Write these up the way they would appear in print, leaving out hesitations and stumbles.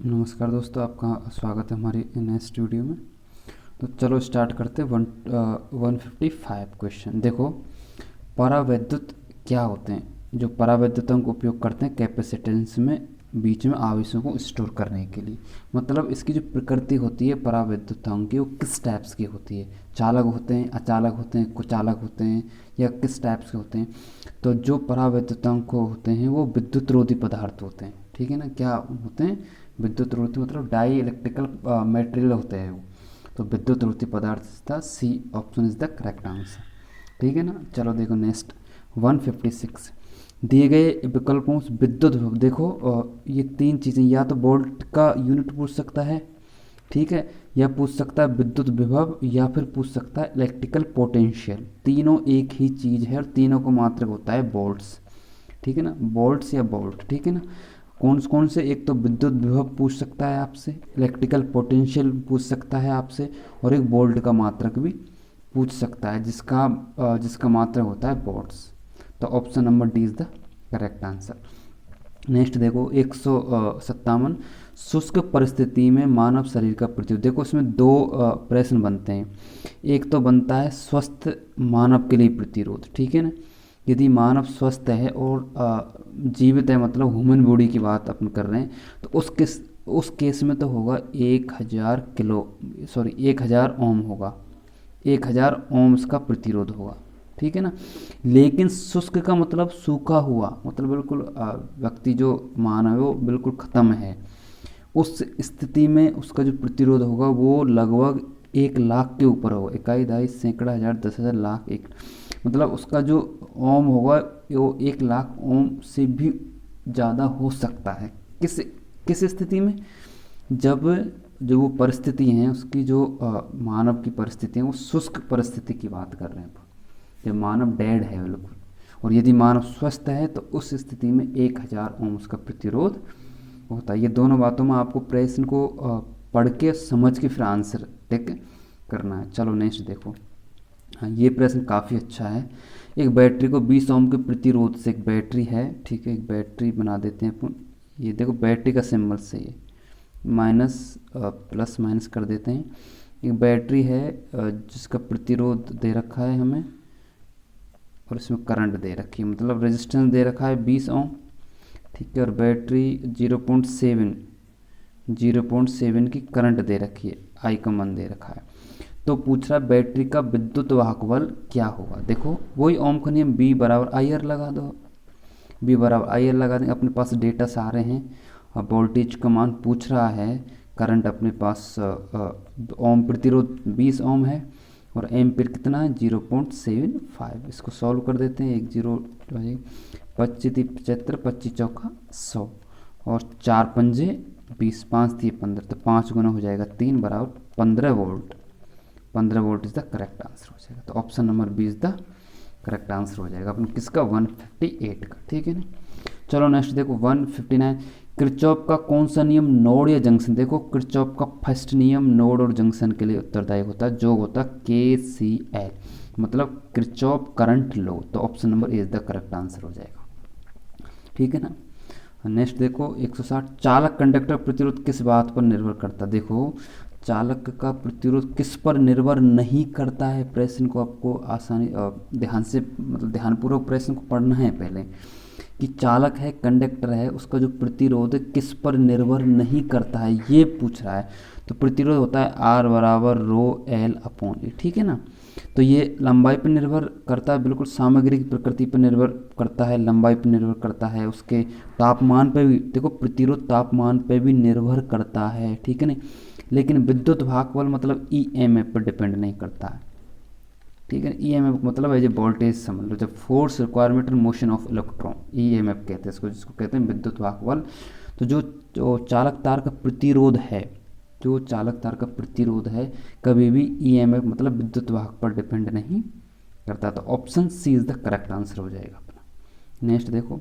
नमस्कार दोस्तों, आपका स्वागत है हमारी नेक्स्ट वीडियो में। तो चलो स्टार्ट करते हैं। 155 क्वेश्चन। देखो, परावैद्युत क्या होते हैं? जो परावैद्युतों का उपयोग करते हैं कैपेसिटेंस में बीच में आवेशों को स्टोर करने के लिए। मतलब इसकी जो प्रकृति होती है परावैद्युताओं की, वो किस टाइप्स की होती है? चालक होते हैं, अचालक होते हैं, कुचालक होते हैं, या किस टाइप्स के होते हैं? तो जो परावैद्युतांक होते हैं वो विद्युत रोधी पदार्थ होते हैं। ठीक है ना? क्या होते हैं? विद्युत रोधी, मतलब डाई इलेक्ट्रिकल मटेरियल होते हैं वो। तो विद्युत रोधी पदार्थ था, C option is the correct answer. ठीक है ना? चलो देखो नेक्स्ट 156। दिए गए विकल्पों से विद्युत विभव। देखो ये तीन चीज़ें, या तो वोल्ट का यूनिट पूछ सकता है, ठीक है, या पूछ सकता है विद्युत विभव, या फिर पूछ सकता है इलेक्ट्रिकल पोटेंशियल। तीनों एक ही चीज़ है और तीनों को मात्रक होता है वोल्ट्स। ठीक है ना? वोल्ट्स या वोल्ट। ठीक है ना? कौन कौन से? एक तो विद्युत विभव पूछ सकता है आपसे, इलेक्ट्रिकल पोटेंशियल पूछ सकता है आपसे, और एक वोल्ट का मात्रक भी पूछ सकता है, जिसका मात्रक होता है वोल्ट्स। तो option number D is the correct answer. Next देखो 157। शुष्क परिस्थिति में मानव शरीर का प्रतिरोध। देखो इसमें दो प्रश्न बनते हैं। एक तो बनता है स्वस्थ मानव के लिए प्रतिरोध। ठीक है ना? यदि मानव स्वस्थ है और जीवित है, मतलब ह्यूमन बॉडी की बात अपन कर रहे हैं, तो उस केस में तो होगा 1000 ओम होगा। 1000 ओम्स का प्रतिरोध होगा। ठीक है ना? लेकिन शुष्क का मतलब सूखा हुआ, मतलब बिल्कुल व्यक्ति जो मानव है वो बिल्कुल ख़त्म है। उस स्थिति में उसका जो प्रतिरोध होगा वो लगभग 1 लाख के ऊपर होगा। इकाई, दहाई, सैकड़ा, हज़ार, 10,000, लाख, एक। मतलब उसका जो ओम होगा वो 1 लाख ओम से भी ज़्यादा हो सकता है। किस किस स्थिति में? जब जो वो परिस्थिति हैं उसकी, जो मानव की परिस्थिति है, वो शुष्क परिस्थिति की बात कर रहे हैं। जब मानव डेड है बिल्कुल, और यदि मानव स्वस्थ है तो उस स्थिति में 1000 ओम्स का प्रतिरोध होता है। ये दोनों बातों में आपको प्रश्न को पढ़ के समझ के फिर आंसर टिक करना है। चलो नेक्स्ट देखो। हाँ, ये प्रश्न काफ़ी अच्छा है। एक बैटरी को 20 ओम के प्रतिरोध से, एक बैटरी है, ठीक है, एक बैटरी बना देते हैं अपन। ये देखो बैटरी का सिंबल से ये माइनस प्लस माइनस कर देते हैं। एक बैटरी है जिसका प्रतिरोध दे रखा है हमें, और इसमें करंट दे रखी है, मतलब रेजिस्टेंस दे रखा है 20 ओम। ठीक है, और बैटरी 0.7 की करंट दे रखी है, आई का मान दे रखा है। तो पूछ रहा है बैटरी का विद्युत वाहक बल क्या होगा। देखो वही ओम का नियम, बी बराबर आई आर लगा दो। बी बराबर आई आर लगा देंगे, अपने पास डेटा सारे हैं। अब वोल्टेज का मान पूछ रहा है, करंट अपने पास ओम प्रतिरोध 20 ओम है, और एम्पीयर कितना है 0.75। इसको सॉल्व कर देते हैं। 25 25 चौका 100, और 4 पंजे 20, 5 3 15, तो 5 गुना हो जाएगा 3 बराबर 15 volt. 15 volt is the correct answer हो जाएगा। तो option number B is the correct answer हो जाएगा अपन किसका, 158 का। ठीक है ना? चलो नेक्स्ट देखो 159। किरचॉफ का कौन सा नियम नोड या जंक्शन। देखो किरचॉफ का फर्स्ट नियम नोड और जंक्शन के लिए उत्तरदायी होता है, जो होता है KCL, मतलब किरचॉफ करंट लॉ। तो option number A is the correct answer हो जाएगा। ठीक है ना? नेक्स्ट देखो 160। चालक कंडक्टर प्रतिरोध किस बात पर निर्भर करता है। देखो चालक का प्रतिरोध किस पर निर्भर नहीं करता है। प्रश्न को आपको आसानी ध्यान से, मतलब ध्यानपूर्वक प्रश्न को पढ़ना है पहले, कि चालक है, कंडक्टर है, उसका जो प्रतिरोध किस पर निर्भर नहीं करता है, ये पूछ रहा है। तो प्रतिरोध होता है R बराबर ρL/E। ठीक है ना? तो ये लंबाई पर निर्भर करता है, बिल्कुल सामग्री की प्रकृति पर निर्भर करता है, लंबाई पर निर्भर करता है, उसके तापमान पर भी, देखो प्रतिरोध तापमान पर भी निर्भर करता है। ठीक है ना? लेकिन विद्युत भाग बल मतलब EMF पर डिपेंड नहीं करता है। ठीक है? EMF मतलब है जो वोल्टेज समझ लो, जब force requirement and motion of electron, EMF कहते हैं इसको, जिसको कहते हैं विद्युत वाहक बल। तो जो चालक तार का प्रतिरोध है, जो चालक तार का प्रतिरोध है, कभी भी EMF मतलब विद्युत वाहक पर डिपेंड नहीं करता। तो option C is the correct answer हो जाएगा अपना। नेक्स्ट देखो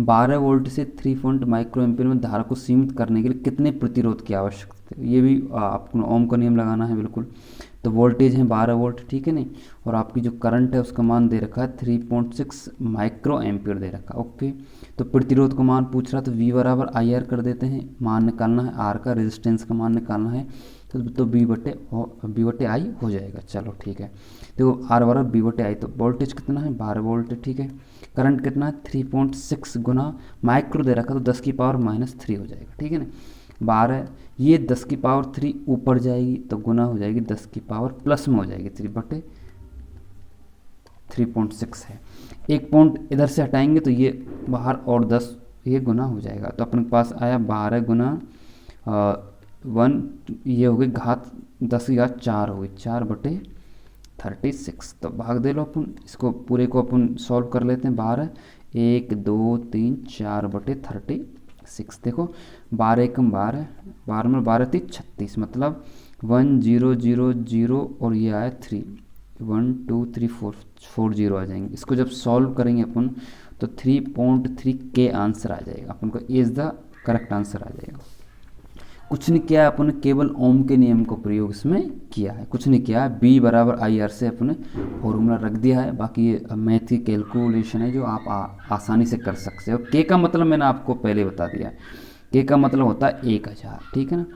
12 वोल्ट से 3 माइक्रो एम्पीयर में धारा को सीमित करने के लिए कितने प्रतिरोध की आवश्यकता है। ये भी आपको ओम का नियम लगाना है बिल्कुल। तो वोल्टेज है 12 वोल्ट, ठीक है नहीं, और आपकी जो करंट है उसका मान दे रखा है 3.6 माइक्रो एम्पियर दे रखा है। ओके, तो प्रतिरोध का मान पूछ रहा, तो V बराबर आई आर कर देते हैं, मान निकालना है आर का, रेजिस्टेंस का मान निकालना है, तो बी बटे आई हो जाएगा। चलो ठीक है, देखो आर बराबर बी बटे आई, तो वोल्टेज कितना है 12 वोल्ट, ठीक है, करंट कितना है 3.6 गुना माइक्रो दे रखा, तो 10 की पावर -3 हो जाएगा, ठीक है ना। 12 ये 10 की पावर 3 ऊपर जाएगी तो गुना हो जाएगी 10 की पावर प्लस में हो जाएगी 3/3.6 है। एक पॉइंट इधर से हटाएंगे तो ये बाहर और 10 ये गुना हो जाएगा, तो अपने पास आया 12 गुना 1, ये हो गई घात 10 की घात 4 हो गई, 4/36। तो भाग दे लो अपन, इसको पूरे को अपन सॉल्व कर लेते हैं। 12 1 2 3 4/36, देखो 12 एकम 12, 12 में 12 3 36, मतलब 1 0 0 0 और ये आया 3, 1 2 3 4 0 आ जाएंगे। इसको जब सॉल्व करेंगे अपन तो 3.3 के आंसर आ जाएगा, अपन को इज द करेक्ट आंसर आ जाएगा। कुछ नहीं किया अपन ने, केवल ओम के नियम को प्रयोग इसमें किया है, कुछ नहीं किया है। बी बराबर आई आर से अपने फॉर्मूला रख दिया है, बाकी ये मैथ की कैलकुलेशन है जो आप आसानी से कर सकते हो। के का मतलब मैंने आपको पहले बता दिया है, के का मतलब होता है 1000, ठीक है ना।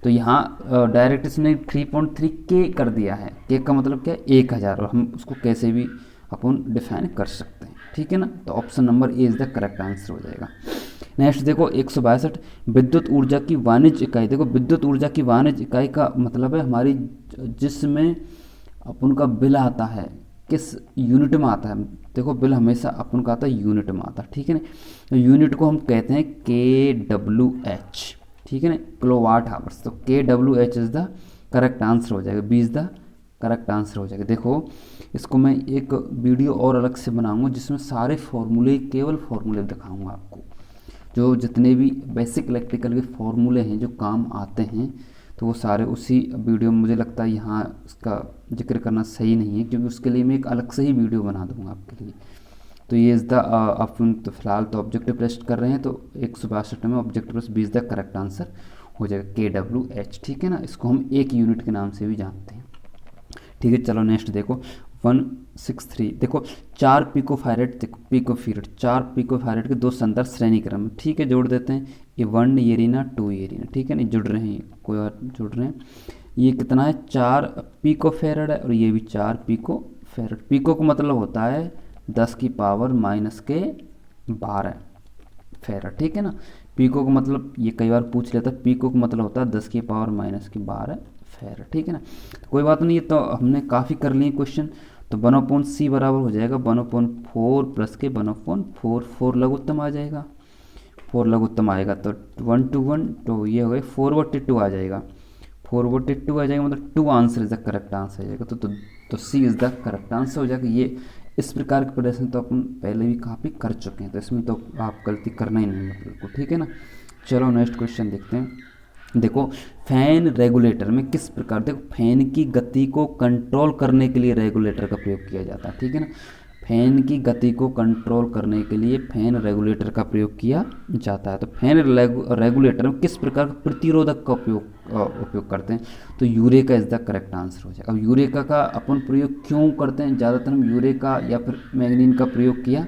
तो यहाँ डायरेक्ट इसने 3.3 के कर दिया है, के का मतलब क्या है 1000, और हम उसको कैसे भी अपन डिफाइन कर सकते हैं, ठीक है ना। तो option number A is the correct answer हो जाएगा। नेक्स्ट देखो 162, विद्युत ऊर्जा की वाणिज्य इकाई। देखो विद्युत ऊर्जा की वाणिज्य इकाई का मतलब है हमारी जिसमें अपन का बिल आता है किस यूनिट में आता है। देखो बिल हमेशा अपन का आता है यूनिट में आता है, ठीक है ना। तो यूनिट को हम कहते हैं KWH, ठीक है ना, किलोवाट आवर्स। तो KWH is the correct answer हो जाएगा, B is the correct answer हो जाएगा। देखो इसको मैं एक वीडियो और अलग से बनाऊंगा जिसमें सारे फॉर्मूले, केवल फॉर्मूले दिखाऊंगा आपको, जो जितने भी बेसिक इलेक्ट्रिकल के फॉर्मूले हैं जो काम आते हैं, तो वो सारे उसी वीडियो में, मुझे लगता है यहाँ उसका जिक्र करना सही नहीं है क्योंकि उसके लिए मैं एक अलग से ही वीडियो बना दूंगा आपके लिए। तो ये इज़ द अपन तो फिलहाल तो ऑब्जेक्टिव टेस्ट कर रहे हैं, तो 162 में objective test B is the correct answer हो जाएगा, KWH, ठीक है ना। इसको हम एक यूनिट के नाम से भी जानते हैं, ठीक है। चलो नेक्स्ट देखो 163, देखो 4 पिकोफैरेड, देखो पिकोफैरेड 4 पिकोफैरेड के 2 संदर्भ श्रेणी क्रम में, ठीक है, जोड़ देते हैं। ये 1 ये रीना 2 ये रीना, ठीक है नहीं, जुड़ रहे हैं, कोई और जुड़ रहे हैं। ये कितना है 4 पिकोफैरेड है और ये भी 4 पिकोफैरेड। पिको का मतलब होता है 10 की पावर -12 फैरेड, ठीक है ना। पिको का मतलब ये कई बार पूछ लेता है, पिको का मतलब होता है 10 की पावर -12 फैरेड, ठीक है ना। तो कोई बात नहीं, ये तो हमने काफ़ी कर लिए क्वेश्चन। तो 1/c बराबर हो जाएगा 1/4 प्लस के 1/4, 4 लघुत्तम आ जाएगा, 4 लघुत्तम आएगा तो 1 to 1, तो ये हो गया 4/2 आ जाएगा, 4/2 आ जाएगा, मतलब 2 answer is the correct answer आ जाएगा। तो C is the correct answer हो जाएगा। ये इस प्रकार के प्रश्न तो अपन पहले भी काफ़ी कर चुके हैं, तो इसमें तो आप गलती करना ही नहीं है बिल्कुल, ठीक है ना। चलो नेक्स्ट क्वेश्चन देखते हैं। देखो फैन रेगुलेटर में किस प्रकार, देखो फैन की गति को कंट्रोल करने के लिए रेगुलेटर का प्रयोग किया जाता है, ठीक है ना। फैन की गति को कंट्रोल करने के लिए फैन रेगुलेटर का प्रयोग किया जाता है। तो फैन रेगुलेटर में किस प्रकार के प्रतिरोधक का उपयोग करते हैं, तो eureka is the correct answer हो जाएगा। अब यूरेका का अपन प्रयोग क्यों करते हैं, ज़्यादातर हम यूरेका या फिर मैग्नीन का प्रयोग किया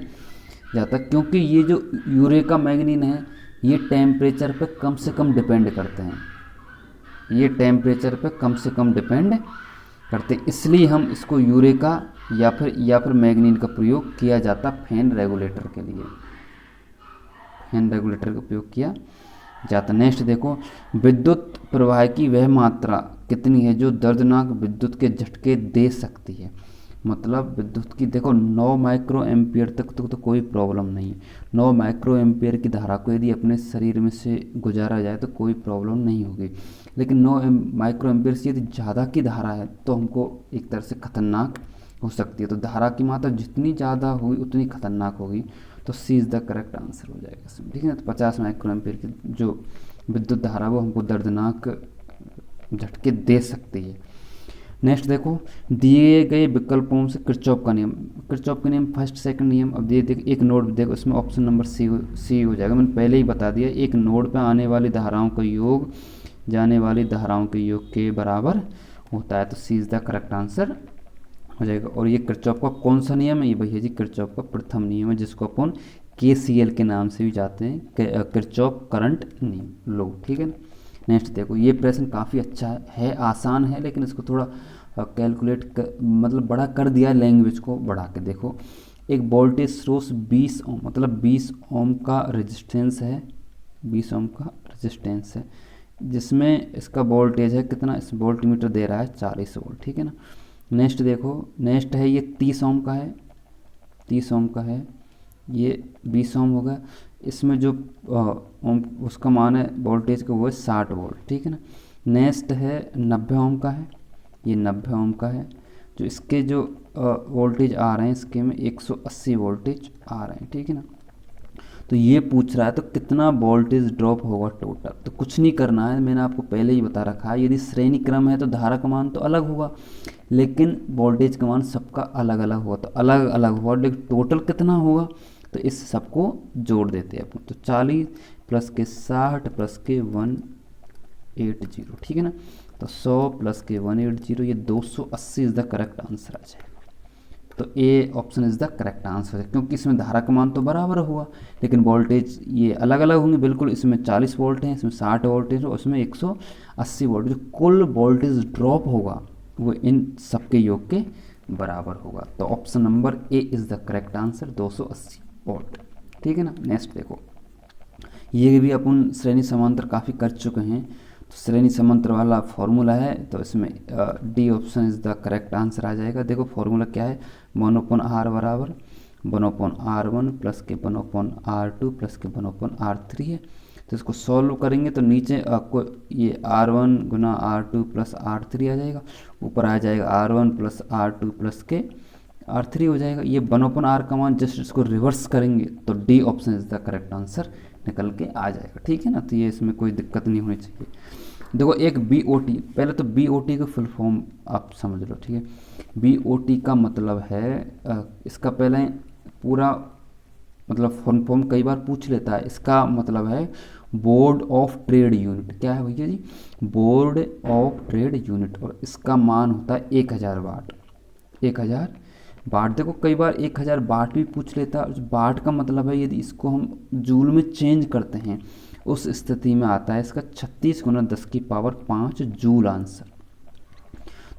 जाता है, क्योंकि ये जो यूरेका मैग्नीन है ये टेम्परेचर पे कम से कम डिपेंड करते हैं, ये टेम्परेचर पे कम से कम डिपेंड करते हैं, इसलिए हम इसको यूरेका या फिर मैग्नीन का प्रयोग किया जाता फैन रेगुलेटर के लिए, फैन रेगुलेटर का उपयोग किया जाता। नेक्स्ट देखो विद्युत प्रवाह की वह मात्रा कितनी है जो दर्दनाक विद्युत के झटके दे सकती है। मतलब विद्युत की देखो 9 माइक्रो एम्पियर तक तो कोई प्रॉब्लम नहीं, 9 माइक्रो एम्पियर की धारा को यदि अपने शरीर में से गुजारा जाए तो कोई प्रॉब्लम नहीं होगी, लेकिन 9 माइक्रो एम्पियर से यदि ज़्यादा की धारा है तो हमको एक तरह से खतरनाक हो सकती है। तो धारा की मात्रा जितनी ज़्यादा होगी उतनी खतरनाक होगी, तो C is the correct answer हो जाएगा इसमें, ठीक है ना। तो 50 माइक्रो एम्पियर की जो विद्युत धारा वो हमको दर्दनाक झटके दे सकती है। नेक्स्ट देखो दिए गए विकल्पों से किरचॉफ का नियम फर्स्ट सेकंड नियम। अब देखो एक नोड देखो, इसमें ऑप्शन नंबर सी हो जाएगा। मैंने पहले ही बता दिया, एक नोड पर आने वाली धाराओं का योग जाने वाली धाराओं के योग के बराबर होता है, तो C is the correct answer हो जाएगा। और ये किरचॉफ का कौन सा नियम है? ये भैया जी किरचॉफ का प्रथम नियम है, जिसको अपन KCL के नाम से भी जाते हैं, किरचॉफ करंट नियम लो, ठीक है ना। नेक्स्ट देखो, ये प्रश्न काफ़ी अच्छा है, आसान है, लेकिन इसको थोड़ा कैलकुलेट मतलब बड़ा कर दिया है, लैंग्वेज को बढ़ा के। देखो, एक वोल्टेज सोर्स 20 ओम, मतलब 20 ओम का रेजिस्टेंस है, 20 ओम का रेजिस्टेंस है, जिसमें इसका वोल्टेज है कितना, इस वोल्टमीटर दे रहा है 40 वोल्ट, ठीक है ना। नेक्स्ट देखो, नेक्स्ट है ये 30 ओम का है, 30 ओम का है, ये 20 ओम होगा, इसमें जो ओम उसका मान है वोल्टेज का वो है 60 वोल्ट, ठीक है ना। नेक्स्ट है 90 ओम का है, ये 90 ओम का है, जो इसके जो वोल्टेज आ रहे हैं इसके में 180 वोल्टेज आ रहे हैं, ठीक है ना। तो ये पूछ रहा है तो कितना वोल्टेज ड्रॉप होगा टोटल, तो कुछ नहीं करना है, मैंने आपको पहले ही बता रखा है, यदि श्रेणी क्रम है तो धारा का मान तो अलग होगा, लेकिन वोल्टेज का मान सबका अलग अलग होगा, तो अलग अलग होगा, लेकिन टोटल कितना होगा, तो इस सबको जोड़ देते हैं अपन। तो 40 प्लस के 60 प्लस के 180, ठीक है ना। तो 100 प्लस के 180, ये 280 इज़ द करेक्ट आंसर आ जाएगा। तो A option is the correct answer है, क्योंकि इसमें धारा का मान तो बराबर हुआ, लेकिन वोल्टेज ये अलग अलग होंगे बिल्कुल, इसमें 40 वोल्ट है, इसमें 60 वोल्ट है, और उसमें 180 वोल्ट, जो कुल वोल्टेज ड्रॉप होगा वो इन सबके योग के बराबर होगा। तो option number A is the correct answer, 280 volt, ठीक है ना। नेक्स्ट देखो, ये भी अपन श्रेणी समांतर काफ़ी कर चुके हैं, तो श्रेणी समांतर वाला फॉर्मूला है, तो इसमें D option is the correct answer आ जाएगा। देखो फॉर्मूला क्या है, 1/r बराबर 1/r1 प्लस के 1/r2 प्लस के 1/r3 है। तो इसको सॉल्व करेंगे तो नीचे आपको ये r1 गुना r2 प्लस r3 आ जाएगा, ऊपर आ जाएगा r1 प्लस r2 प्लस के r3 हो जाएगा। ये 1/r का मान जस्ट इसको रिवर्स करेंगे तो D option is the correct answer निकल के आ जाएगा, ठीक है ना। तो ये इसमें कोई दिक्कत नहीं होनी चाहिए। देखो एक BOT, पहले तो BOT का फुल फॉर्म आप समझ लो, ठीक है। BOT का मतलब है इसका पहले पूरा मतलब फुल फॉर्म कई बार पूछ लेता है, इसका मतलब है बोर्ड ऑफ ट्रेड यूनिट। क्या है भैया जी, बोर्ड ऑफ ट्रेड यूनिट, और इसका मान होता है 1000 वाट, 1000 वाट। देखो कई बार 1000 वाट भी पूछ लेता है, वाट का मतलब है यदि इसको हम जूल में चेंज करते हैं उस स्थिति में आता है इसका 36 गुना 10 की पावर 5 जूल आंसर।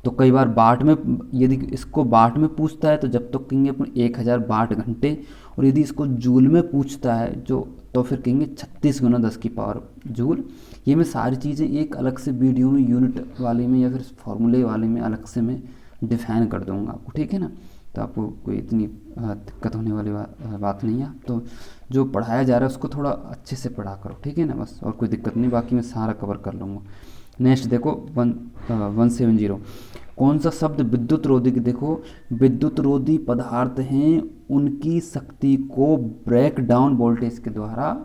तो कई बार वाट में, यदि इसको वाट में पूछता है तो जब तक तो कहेंगे अपन 1000 वाट घंटे, और यदि इसको जूल में पूछता है जो, तो फिर कहेंगे 36 गुना 10 की पावर जूल। ये मैं सारी चीज़ें एक अलग से वीडियो में यूनिट वाले में या फिर फॉर्मूले वाले में अलग से मैं डिफाइन कर दूंगा आपको, ठीक है ना। तो आपको कोई इतनी दिक्कत होने वाली बात नहीं है। तो जो पढ़ाया जा रहा है उसको थोड़ा अच्छे से पढ़ा करो, ठीक है ना, बस, और कोई दिक्कत नहीं, बाकी मैं सारा कवर कर लूँगा। नेक्स्ट देखो 170, कौन सा शब्द विद्युत रोधी की, देखो विद्युत रोधी पदार्थ हैं उनकी शक्ति को ब्रेक डाउन वोल्टेज के द्वारा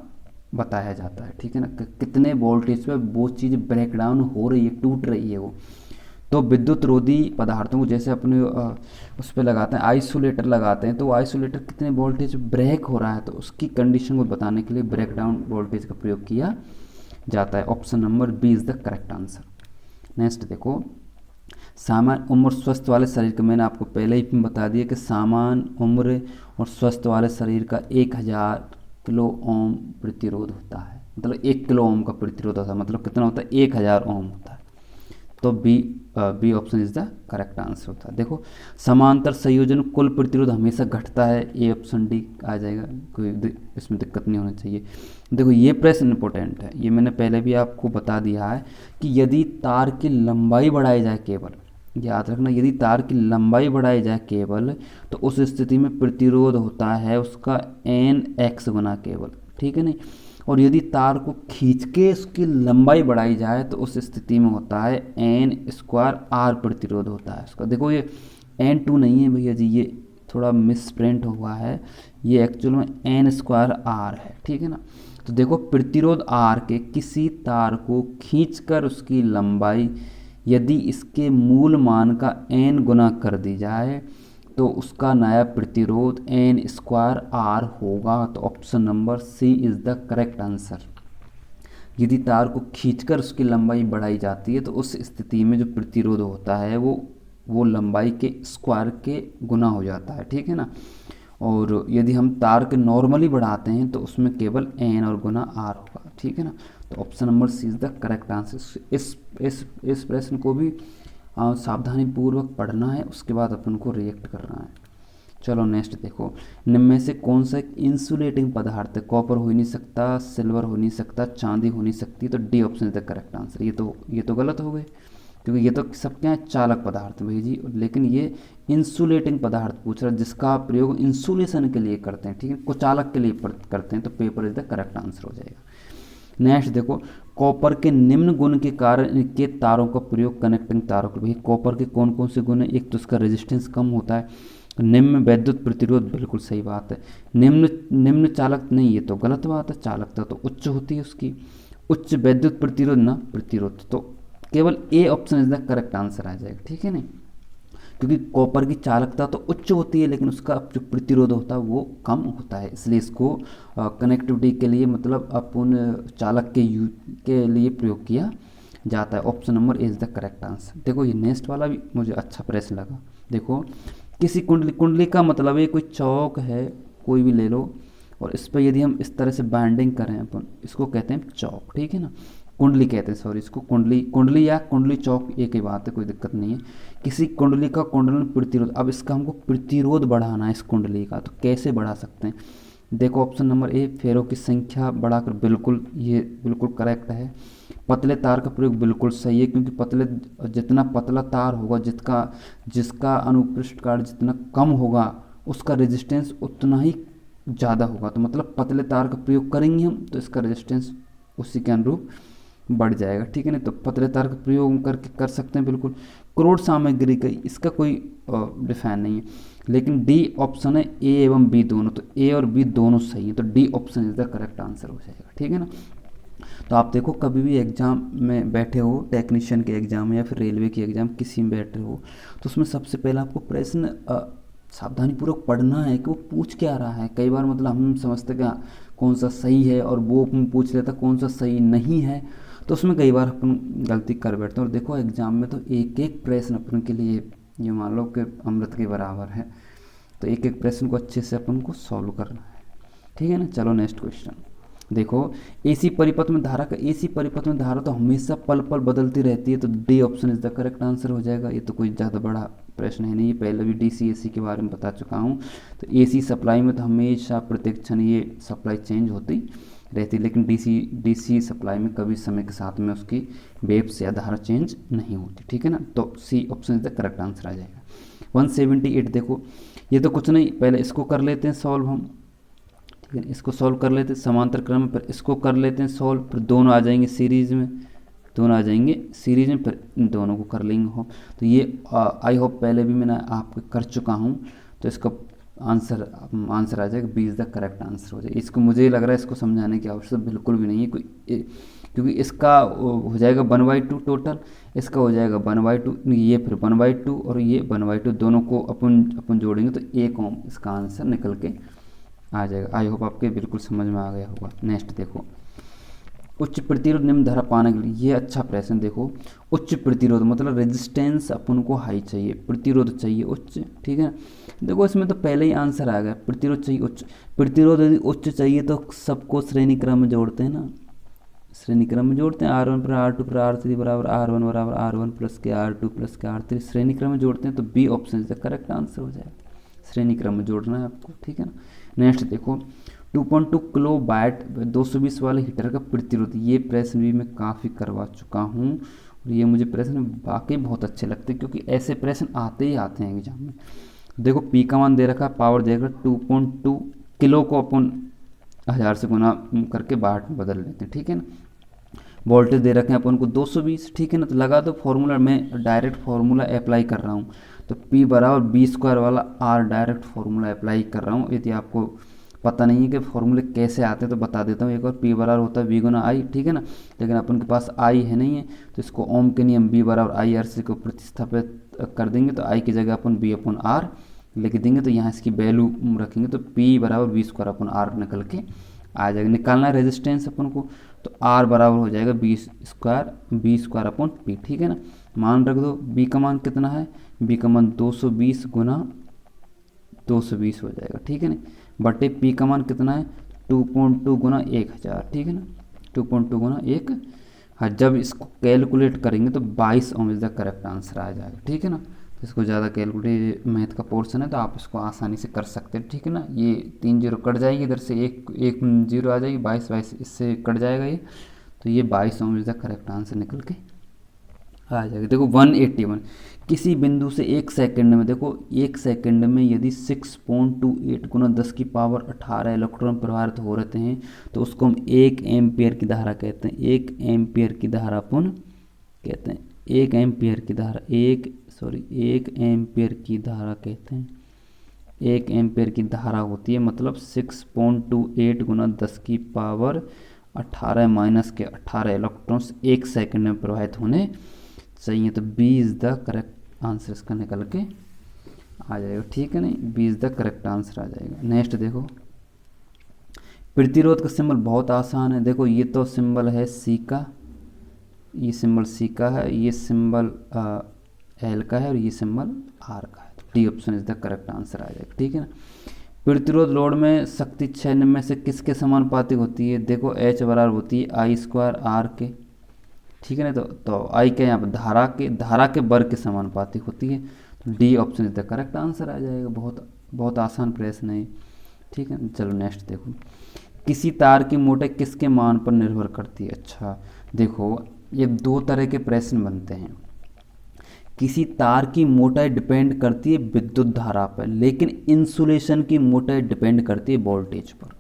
बताया जाता है, ठीक है ना। कितने वोल्टेज पे वो चीज़ ब्रेक डाउन हो रही है, टूट रही है वो। तो विद्युत रोधी पदार्थों को जैसे अपने उस पर लगाते हैं, आइसोलेटर लगाते हैं, तो वो आइसोलेटर कितने वोल्टेज ब्रेक हो रहा है, तो उसकी कंडीशन को बताने के लिए ब्रेक डाउन वोल्टेज का प्रयोग किया जाता है। Option number B is the correct answer. Next देखो, सामान्य उम्र स्वस्थ वाले शरीर का, मैंने आपको पहले ही बता दिया कि सामान्य उम्र और स्वस्थ वाले शरीर का 1000 किलो ओम प्रतिरोध होता है, मतलब 1 किलो ओम का प्रतिरोध होता है, मतलब कितना होता है, 1000 ओम होता है। तो B option is the correct answer होता है। देखो समांतर संयोजन कुल प्रतिरोध हमेशा घटता है, ए ऑप्शन डी आ जाएगा, कोई इसमें दिक्कत नहीं होनी चाहिए। देखो ये प्रश्न इंपॉर्टेंट है, ये मैंने पहले भी आपको बता दिया है कि यदि तार की लंबाई बढ़ाई जाए केवल, याद रखना, यदि तार की लंबाई बढ़ाई जाए केवल, तो उस स्थिति में प्रतिरोध होता है उसका NX गुना केवल, ठीक है नहीं। और यदि तार को खींच के उसकी लंबाई बढ़ाई जाए तो उस स्थिति में होता है N² प्रतिरोध होता है उसका। देखो ये N2 नहीं है भैया जी, ये थोड़ा मिसप्रिंट हुआ है, ये एक्चुअल में N² है, ठीक है ना। तो देखो प्रतिरोध R के किसी तार को खींचकर उसकी लंबाई यदि इसके मूल मान का N गुना कर दी जाए तो उसका नया प्रतिरोध N² होगा। तो option number C is the correct answer. यदि तार को खींचकर उसकी लंबाई बढ़ाई जाती है तो उस स्थिति में जो प्रतिरोध होता है वो लंबाई के स्क्वायर के गुना हो जाता है, ठीक है ना। और यदि हम तार के नॉर्मली बढ़ाते हैं तो उसमें केवल एन और गुना आर होगा, ठीक है ना। तो option number C is the correct answer. इस प्रश्न को भी सावधानी पूर्वक पढ़ना है, उसके बाद अपन को रिएक्ट करना है। चलो नेक्स्ट देखो, निम्न में से कौन सा एक इंसुलेटिंग पदार्थ है? कॉपर हो ही नहीं सकता, सिल्वर हो नहीं सकता, चांदी हो नहीं सकती, तो D option is the correct answer. ये तो गलत हो गए, क्योंकि ये तो सब क्या है, चालक पदार्थ भाई जी, लेकिन ये इंसुलेटिंग पदार्थ पूछ रहा है जिसका प्रयोग इंसुलेशन के लिए करते हैं, ठीक है, कुचालक के लिए करते हैं, तो paper is the correct answer हो जाएगा। नेक्स्ट देखो, कॉपर के निम्न गुण के कारण के तारों का प्रयोग कनेक्टिंग तारों के, भाई कॉपर के कौन कौन से गुण है? एक तो उसका रेजिस्टेंस कम होता है, निम्न विद्युत प्रतिरोध, बिल्कुल सही बात है। निम्न चालक नहीं, ये तो गलत बात है, चालकता तो उच्च होती है उसकी, उच्च विद्युत प्रतिरोध ना प्रतिरोध, तो केवल A option is the correct answer आ जाएगा, ठीक है नहीं, क्योंकि कॉपर की चालकता तो उच्च होती है लेकिन उसका जो प्रतिरोध होता है वो कम होता है, इसलिए इसको कनेक्टिविटी के लिए मतलब अपन चालक के लिए प्रयोग किया जाता है। Option number A is the correct answer. देखो ये नेक्स्ट वाला भी मुझे अच्छा प्रश्न लगा। देखो, किसी कुंडली का मतलब ये कोई चौक है, कोई भी ले लो, और इस पर यदि हम इस तरह से बाइंडिंग करें अपन, इसको कहते हैं चौक, ठीक है ना, कुंडली कहते हैं, सॉरी, इसको कुंडली या कुंडली चौक एक ही बात है, कोई दिक्कत नहीं है। किसी कुंडली का कुंडलन प्रतिरोध, अब इसका हमको प्रतिरोध बढ़ाना है इस कुंडली का, तो कैसे बढ़ा सकते हैं? देखो ऑप्शन नंबर ए, फेरों की संख्या बढ़ाकर, बिल्कुल ये बिल्कुल करेक्ट है। पतले तार का प्रयोग बिल्कुल सही है, क्योंकि जितना पतला तार होगा, जिसका अनुप्रस्थ काट जितना कम होगा उसका रेजिस्टेंस उतना ही ज़्यादा होगा, तो मतलब पतले तार का प्रयोग करेंगे हम तो इसका रेजिस्टेंस उसी के अनुरूप बढ़ जाएगा, ठीक है ना। तो पतले तार का प्रयोग करके कर सकते हैं बिल्कुल। क्रोड सामग्री का इसका कोई डिफाइन नहीं है, लेकिन डी ऑप्शन है, ए एवं बी दोनों, तो ए और बी दोनों सही है, तो D option is the correct answer हो जाएगा, ठीक है ना। तो आप देखो कभी भी एग्जाम में बैठे हो, टेक्नीशियन के एग्जाम में या फिर रेलवे के एग्जाम किसी में बैठे हो, तो उसमें सबसे पहले आपको प्रश्न सावधानीपूर्वक पढ़ना है कि वो पूछ क्या रहा है। कई बार मतलब हम समझते कि कौन सा सही है और वो पूछ लेता कौन सा सही नहीं है, तो उसमें कई बार अपन गलती कर बैठते हैं। और देखो एग्जाम में तो एक एक प्रश्न अपन के लिए ये मान लो कि अमृत के बराबर है, तो एक एक प्रश्न को अच्छे से अपन को सॉल्व करना है, ठीक है ना। चलो नेक्स्ट क्वेश्चन देखो, एसी परिपथ में धारा तो हमेशा पल पल बदलती रहती है, तो D option is the correct answer हो जाएगा। ये तो कोई ज़्यादा बड़ा प्रश्न है नहीं, पहले भी डीसी एसी के बारे में बता चुका हूँ। तो एसी सप्लाई में तो हमेशा प्रत्येक क्षण ये सप्लाई चेंज होती रहती, लेकिन डीसी सप्लाई में कभी समय के साथ में उसकी वेव्स या धारा चेंज नहीं होती, ठीक है ना। तो C option is the correct answer आ जाएगा। 178 देखो, ये तो कुछ नहीं, पहले इसको कर लेते हैं सॉल्व हम, ठीक है, इसको सॉल्व कर लेते हैं समांतर क्रम में, पर इसको कर लेते हैं सॉल्व, फिर दोनों आ जाएंगे सीरीज में, फिर इन दोनों को कर लेंगे हो। तो ये आई होप पहले भी मैंने आपको कर चुका हूँ, तो इसका आंसर आ जाएगा B is the correct answer हो जाएगा। इसको मुझे लग रहा है इसको समझाने की आवश्यकता बिल्कुल भी नहीं है क्योंकि इसका हो जाएगा 1/2 टोटल, इसका हो जाएगा 1/2, ये फिर 1/2 और ये 1/2, दोनों को अपन जोड़ेंगे तो 1 ओम इसका आंसर निकल के आ जाएगा। आई होप आपके बिल्कुल समझ में आ गया होगा। नेक्स्ट देखो, उच्च प्रतिरोध निम्न धारा पाने के लिए, ये अच्छा प्रश्न। देखो उच्च प्रतिरोध मतलब रेजिस्टेंस अपन को हाई चाहिए, प्रतिरोध चाहिए उच्च, ठीक है। देखो इसमें तो पहले ही आंसर आ गया, प्रतिरोध चाहिए उच्च। प्रतिरोध यदि उच्च चाहिए तो सबको श्रेणी क्रम में जोड़ते हैं ना, श्रेणी क्रम में जोड़ते हैं, R1 पर R2 पर R3 बराबर R1 बराबर R1 प्लस के R2 प्लस के R3, श्रेणी क्रम में जोड़ते हैं, तो B option is the correct answer हो जाएगा। श्रेणी क्रम में जोड़ना है आपको, ठीक है ना। नेक्स्ट देखो, 2.2 किलो वाट 220 वाले हीटर का प्रतिरोध, ये प्रश्न भी मैं काफ़ी करवा चुका हूँ और ये मुझे प्रश्न वाकई बहुत अच्छे लगते हैं, क्योंकि ऐसे प्रश्न आते ही आते हैं एग्जाम में। देखो पी का मान दे रखा है, पावर दे रखा 2.2 किलो को अपन 1000 से गुना करके वाट में बदल लेते हैं, ठीक है ना। वोल्टेज दे रखे हैं अपन को 220, ठीक है ना। तो लगा दो फॉर्मूला, मैं डायरेक्ट फार्मूला अप्लाई कर रहा हूँ, तो P बराबर बी स्क्वायर वाला R डायरेक्ट फार्मूला अप्लाई कर रहा हूँ। यदि आपको पता नहीं है कि फॉर्मूले कैसे आते हैं तो बता देता हूँ एक और, P बराबर होता है V गुना I, ठीक है ना। लेकिन अपन के पास I है नहीं है, तो इसको ओम के नियम B बराबर IRC को प्रतिस्थापित कर देंगे, तो I की जगह अपन B/R लिख देंगे, तो यहाँ इसकी वैल्यू रखेंगे, तो P बराबर V स्क्वायर अपन R निकल के आ जाएगा। निकालना है रेजिस्टेंस अपन को, तो आर बराबर हो जाएगा बी स्क्वायर अपॉन पी, ठीक है ना। मान रख दो, बी का मान कितना है, बी का मान 220 गुना 220 हो जाएगा, ठीक है ना, बटे पी का मान कितना है 2.2 गुना 1000, ठीक है ना, 2.2 गुना 1000। जब इसको कैलकुलेट करेंगे तो 22 ओम इज द करेक्ट आंसर आ जाएगा, ठीक है ना। तो इसको ज़्यादा कैलकुलेट मैथ का पोर्शन है तो आप इसको आसानी से कर सकते हैं, ठीक है ना। ये 3 जीरो कट जाएगी, इधर से एक जीरो आ जाएगी, 22 इससे कट जाएगा ये, तो ये 22 ओम इज द करेक्ट आंसर निकल के आ जाएगा। देखो 181 किसी बिंदु से 1 सेकंड में, देखो 1 सेकंड में यदि 6.28 गुना 10 की पावर 18 इलेक्ट्रॉन प्रवाहित हो रहते हैं तो उसको हम 1 एम्पियर की धारा कहते हैं। 1 एम्पियर की धारा अपन कहते हैं, 1 एम्पियर की धारा 1 एम्पियर की धारा कहते हैं। 1 एम्पियर की धारा होती है, मतलब 6.28 गुना 10 की पावर 18 माइनस के 18 इलेक्ट्रॉन्स 1 सेकंड में प्रवाहित होने चाहिए। तो B is the correct answer इसका निकल के आ जाएगा, ठीक है नहीं, B is the correct answer आ जाएगा। नेक्स्ट देखो, प्रतिरोध का सिंबल बहुत आसान है। देखो ये तो सिंबल है सी का, ये सिंबल सी का है, ये सिंबल एल का है और ये सिंबल आर का है। D option is the correct answer आ जाएगा, ठीक है ना। प्रतिरोध लोड में शक्ति 6 में से किसके समानुपातिक होती है? देखो एच बराबर होती है आई स्क्वायर आर के, ठीक है ना। तो आई के यहाँ पर धारा के वर्ग के समानुपातिक होती है, तो D option is the correct answer आ जाएगा। बहुत आसान प्रश्न है, ठीक है। चलो नेक्स्ट देखो, किसी तार की मोटाई किसके मान पर निर्भर करती है? अच्छा देखो, ये 2 तरह के प्रश्न बनते हैं। किसी तार की मोटाई डिपेंड करती है विद्युत धारा पर, लेकिन इंसुलेशन की मोटाई डिपेंड करती है वोल्टेज पर।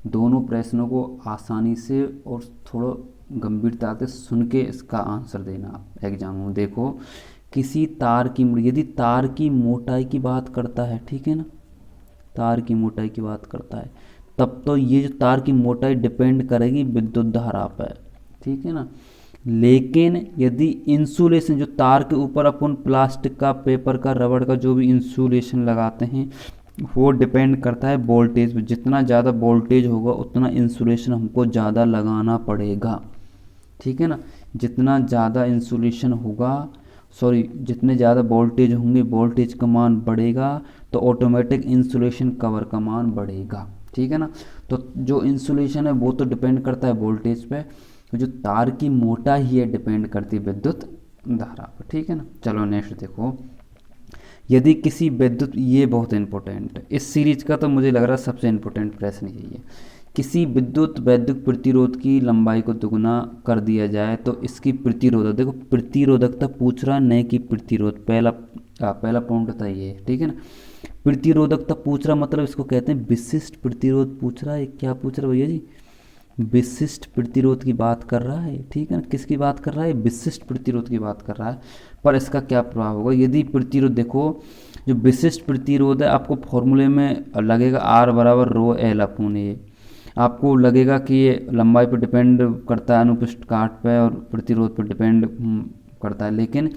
दोनों प्रश्नों को आसानी से और थोड़ा गंभीरता से सुन के इसका आंसर देना आप एग्जाम में। देखो किसी तार की, यदि तार की मोटाई की बात करता है, ठीक है ना, तार की मोटाई की बात करता है, तब तो ये जो तार की मोटाई डिपेंड करेगी विद्युत धारा पर, ठीक है ना। लेकिन यदि इंसुलेशन, जो तार के ऊपर अपन प्लास्टिक का, पेपर का, रबड़ का जो भी इंसुलेशन लगाते हैं, वो डिपेंड करता है वोल्टेज पे। जितना ज़्यादा वोल्टेज होगा उतना इंसुलेशन हमको ज़्यादा लगाना पड़ेगा, ठीक है ना। जितना ज़्यादा इंसुलेशन होगा, जितने ज़्यादा वोल्टेज होंगे, वोल्टेज का मान बढ़ेगा तो ऑटोमेटिक इंसुलेशन कवर का मान बढ़ेगा, ठीक है ना। तो जो इंसुलेशन है वो तो डिपेंड करता है वोल्टेज पे, तो जो तार की मोटाई है डिपेंड करती है विद्युत धारा पर, ठीक है ना। चलो नेक्स्ट देखो, यदि किसी विद्युत, ये बहुत इंपॉर्टेंट है इस सीरीज का, तो मुझे लग रहा है सबसे इंपॉर्टेंट प्रश्न यही है। किसी विद्युत वैद्युत प्रतिरोध की लंबाई को दुगुना कर दिया जाए तो इसकी प्रतिरोधक, देखो प्रतिरोधकता पूछ रहा, नहीं कि प्रतिरोध, पहला पॉइंट था ये, ठीक है ना। प्रतिरोधकता पूछ रहा मतलब इसको कहते हैं विशिष्ट प्रतिरोध पूछ रहा है। क्या पूछ रहा है भैया जी? विशिष्ट प्रतिरोध की बात कर रहा है, ठीक है ना। किसकी बात कर रहा है? विशिष्ट प्रतिरोध की बात कर रहा है। पर इसका क्या प्रभाव होगा यदि प्रतिरोध, देखो जो विशिष्ट प्रतिरोध है आपको फॉर्मूले में लगेगा आर बराबर रो एल अपॉन ए। आपको लगेगा कि ये लंबाई पर डिपेंड करता है, अनुप्रस्थ काट पे और प्रतिरोध पर डिपेंड करता है, लेकिन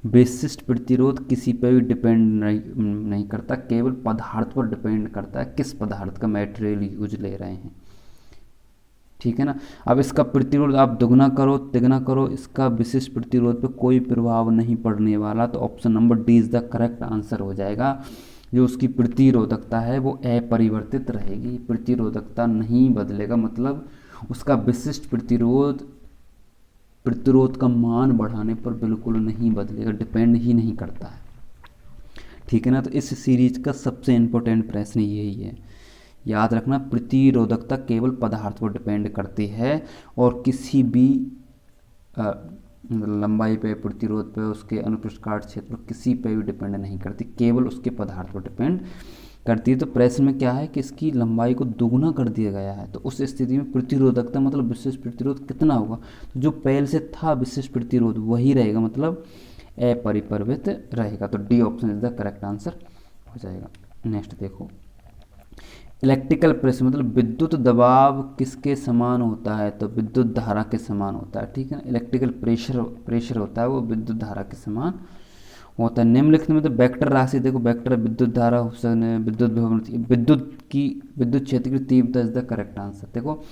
विशिष्ट प्रतिरोध किसी पर भी डिपेंड नहीं करता, केवल पदार्थ पर डिपेंड करता है, किस पदार्थ का मटेरियल यूज ले रहे हैं, ठीक है ना। अब इसका प्रतिरोध आप दुगना करो तिगुना करो, इसका विशिष्ट प्रतिरोध पे कोई प्रभाव नहीं पड़ने वाला, तो option number D is the correct answer हो जाएगा। जो उसकी प्रतिरोधकता है वो अपरिवर्तित रहेगी, प्रतिरोधकता नहीं बदलेगा, मतलब उसका विशिष्ट प्रतिरोध का मान बढ़ाने पर बिल्कुल नहीं बदलेगा, डिपेंड ही नहीं करता है, ठीक है ना। तो इस सीरीज का सबसे इम्पोर्टेंट प्रश्न यही है, याद रखना, प्रतिरोधकता केवल पदार्थ पर डिपेंड करती है और किसी भी लंबाई पे, प्रतिरोध पे, उसके अनुप्रस्थ काट क्षेत्र पर किसी पे भी डिपेंड नहीं करती, केवल उसके पदार्थ पर डिपेंड करती है। तो प्रश्न में क्या है कि इसकी लंबाई को दुगुना कर दिया गया है, तो उस स्थिति में प्रतिरोधकता मतलब विशिष्ट प्रतिरोध कितना होगा? तो जो पहले से था विशिष्ट प्रतिरोध वही रहेगा, मतलब अपरिवर्तित रहेगा। तो D option is the correct answer हो जाएगा। नेक्स्ट देखो, इलेक्ट्रिकल प्रेशर मतलब विद्युत दबाव किसके समान होता है? तो विद्युत धारा के समान होता है, ठीक है ना। इलेक्ट्रिकल प्रेशर होता है वो विद्युत धारा के समान होता है। निम्नलिखित में तो वेक्टर राशि, देखो वेक्टर विद्युत धारा हो सकते, विद्युत क्षेत्र की तीव्रता इज द करेक्ट आंसर। देखो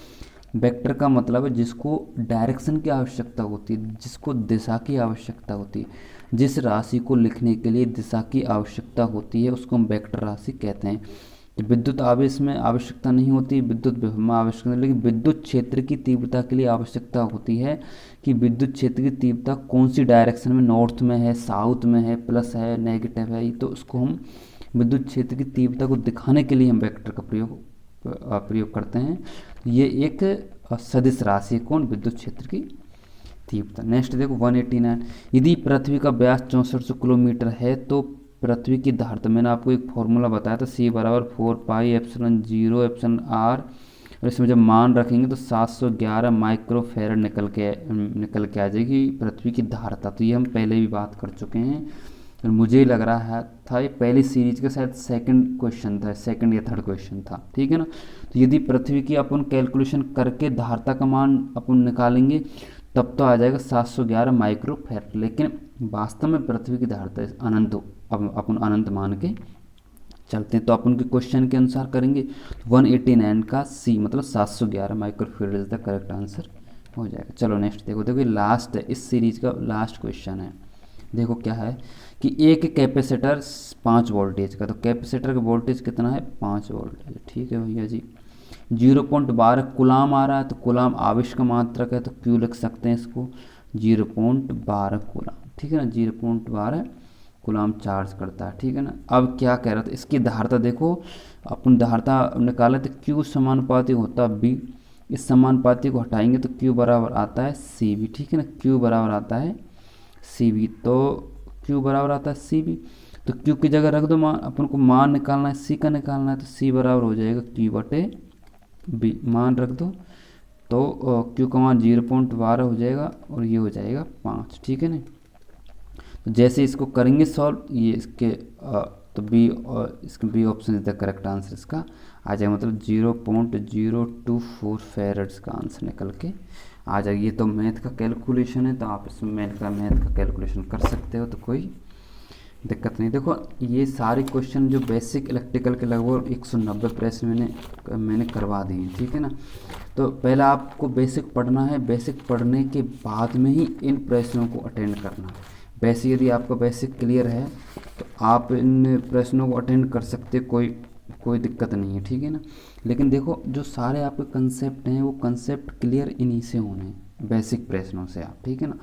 वेक्टर का मतलब है जिसको डायरेक्शन की आवश्यकता होती है, जिसको दिशा की आवश्यकता होती है, जिस राशि को लिखने के लिए दिशा की आवश्यकता होती है उसको हम वेक्टर राशि कहते हैं। तो विद्युत आवेश में आवश्यकता नहीं होती, विद्युत विभव में आवश्यकता नहीं, लेकिन विद्युत क्षेत्र की तीव्रता के लिए आवश्यकता होती है कि विद्युत क्षेत्र की तीव्रता कौन सी डायरेक्शन में, नॉर्थ में है, साउथ में है, प्लस है, नेगेटिव है, तो उसको हम विद्युत क्षेत्र की तीव्रता को दिखाने के लिए हम वेक्टर का प्रयोग करते हैं। ये एक सदिश राशि है, कौन, विद्युत क्षेत्र की तीव्रता। नेक्स्ट देखो 189, यदि पृथ्वी का व्यास 6400 किलोमीटर है तो पृथ्वी की धारिता, मैंने आपको एक फॉर्मूला बताया था, C बराबर 4πε0ε r, और इसमें जब मान रखेंगे तो 711 माइक्रोफेरड निकल के आ जाएगी पृथ्वी की धारिता। तो ये हम पहले भी बात कर चुके हैं, और मुझे लग रहा था ये पहली सीरीज का शायद सेकंड क्वेश्चन था, सेकंड या थर्ड क्वेश्चन था, ठीक है ना। तो यदि पृथ्वी की अपन कैलकुलेशन करके धारिता का मान अपन निकालेंगे तब तो आ जाएगा 711 माइक्रोफेरड, लेकिन वास्तव में पृथ्वी की धारिता अनंत, अब अपन अनंत मान के चलते हैं, तो अपन के क्वेश्चन के अनुसार करेंगे। 189 का C मतलब 711 microfarad is the correct answer हो जाएगा। चलो नेक्स्ट देखो लास्ट है, इस सीरीज का लास्ट क्वेश्चन है। देखो क्या है कि एक कैपेसिटर 5 वोल्टेज का, तो कैपेसिटर का वोल्टेज कितना है, 5 वोल्टेज, ठीक है भैया जी। 0.12 कुलाम आ रहा है, तो कुलाम आवेश का मात्रक है, तो क्यू लिख सकते हैं इसको 0.12 कुलाम, ठीक है ना, 0.12 कुलाम चार्ज करता है, ठीक है ना। अब क्या कह रहा था, इसकी धारिता देखो, अपन धारिता निकाले तो क्यू समानुपाती होता बी, इस समानुपाती को हटाएंगे तो क्यू बराबर आता है सी बी, ठीक है ना, क्यू बराबर आता है सी बी, तो क्यू बराबर आता है सी बी, तो क्यू की जगह रख दो मान, अपन को मान निकालना है, सी का निकालना है, तो सी बराबर हो जाएगा क्यू बटे बी, मान रख दो, तो क्यू का मान 0.12 हो जाएगा और ये हो जाएगा 5, ठीक है ना। तो जैसे इसको करेंगे सॉल्व, ये इसके तो बी, और इसके B option is the correct answer इसका आ जाएगा, मतलब 0.024 फेरड्स का आंसर निकल के आ जाएगा। ये तो मैथ का कैलकुलेशन है, तो आप इसमें मैथ का कैलकुलेशन कर सकते हो, तो कोई दिक्कत नहीं। देखो ये सारे क्वेश्चन जो बेसिक इलेक्ट्रिकल के लगभग 190 प्रश्न मैंने करवा दिए, ठीक है ना। तो पहला आपको बेसिक पढ़ना है, बेसिक पढ़ने के बाद में ही इन प्रश्नों को अटेंड करना है। वैसे यदि आपका बेसिक क्लियर है तो आप इन प्रश्नों को अटेंड कर सकते, कोई दिक्कत नहीं है, ठीक है ना। लेकिन देखो जो सारे आपके कंसेप्ट हैं वो कंसेप्ट क्लियर इन्हीं से होने हैं, बेसिक प्रश्नों से आप, ठीक है ना।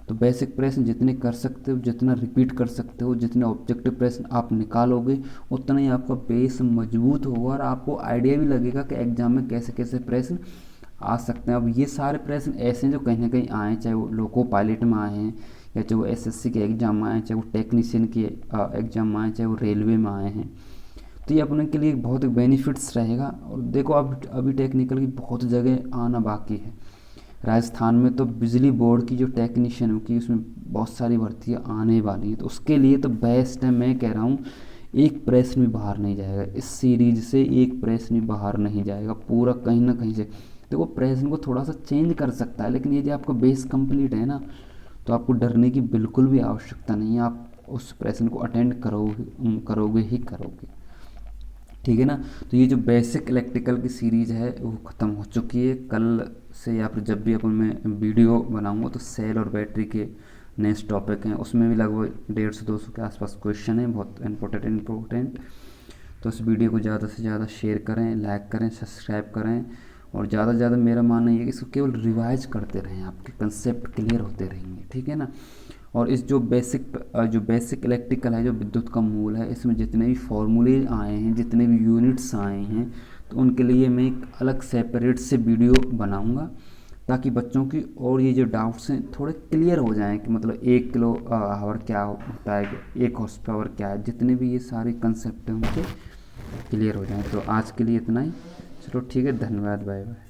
तो बेसिक प्रश्न जितने कर सकते हो, जितना रिपीट कर सकते हो, जितने ऑब्जेक्टिव प्रश्न आप निकालोगे उतना ही आपका बेस मजबूत होगा और आपको आइडिया भी लगेगा कि एग्जाम में कैसे कैसे प्रश्न आ सकते हैं। अब ये सारे प्रश्न ऐसे हैं जो कहीं ना कहीं आए, चाहे वो लोको पायलट में आए हैं, या चाहे वो एसएससी के एग्ज़ाम में आए, चाहे वो टेक्नीशियन के एग्ज़ाम में आए, चाहे वो रेलवे में आए हैं, तो ये अपने के लिए बहुत बेनिफिट्स रहेगा। और देखो अब अभी टेक्निकल की बहुत जगह आना बाकी है। राजस्थान में तो बिजली बोर्ड की जो टेक्नीशियन की उसमें बहुत सारी भर्तियाँ आने वाली हैं, तो उसके लिए तो बेस्ट है। मैं कह रहा हूँ एक प्रश्न भी बाहर नहीं जाएगा, इस सीरीज से एक प्रश्न भी बाहर नहीं जाएगा, पूरा कहीं ना कहीं से। देखो प्रश्न को थोड़ा सा चेंज कर सकता है, लेकिन यदि आपका बेस कंप्लीट है ना तो आपको डरने की बिल्कुल भी आवश्यकता नहीं है, आप उस प्रश्न को अटेंड करोगे ही करोगे, ठीक है ना। तो ये जो बेसिक इलेक्ट्रिकल की सीरीज़ है वो ख़त्म हो चुकी है। कल से या फिर जब भी अपन मैं वीडियो बनाऊंगा तो सेल और बैटरी के नेक्स्ट टॉपिक हैं, उसमें भी लगभग 150-200 के आसपास क्वेश्चन हैं, बहुत इम्पोर्टेंट। तो इस वीडियो को ज़्यादा से ज़्यादा शेयर करें, लाइक करें, सब्सक्राइब करें, और ज़्यादा से ज़्यादा मेरा मानना ये है कि इसको केवल रिवाइज करते रहें, आपके कंसेप्ट क्लियर होते रहेंगे, ठीक है ना। और इस जो बेसिक इलेक्ट्रिकल है, जो विद्युत का मूल है, इसमें जितने भी फॉर्मूले आए हैं, जितने भी यूनिट्स आए हैं, तो उनके लिए मैं एक अलग सेपरेट से वीडियो बनाऊंगा, ताकि बच्चों की और ये जो डाउट्स हैं थोड़े क्लियर हो जाएं कि मतलब 1 किलो आवर क्या होता है, 1 हॉर्स पावर क्या है, जितने भी ये सारे कंसेप्ट हैं उनके क्लियर हो जाएं। तो आज के लिए इतना ही, चलो ठीक है, धन्यवाद, बाय बाय।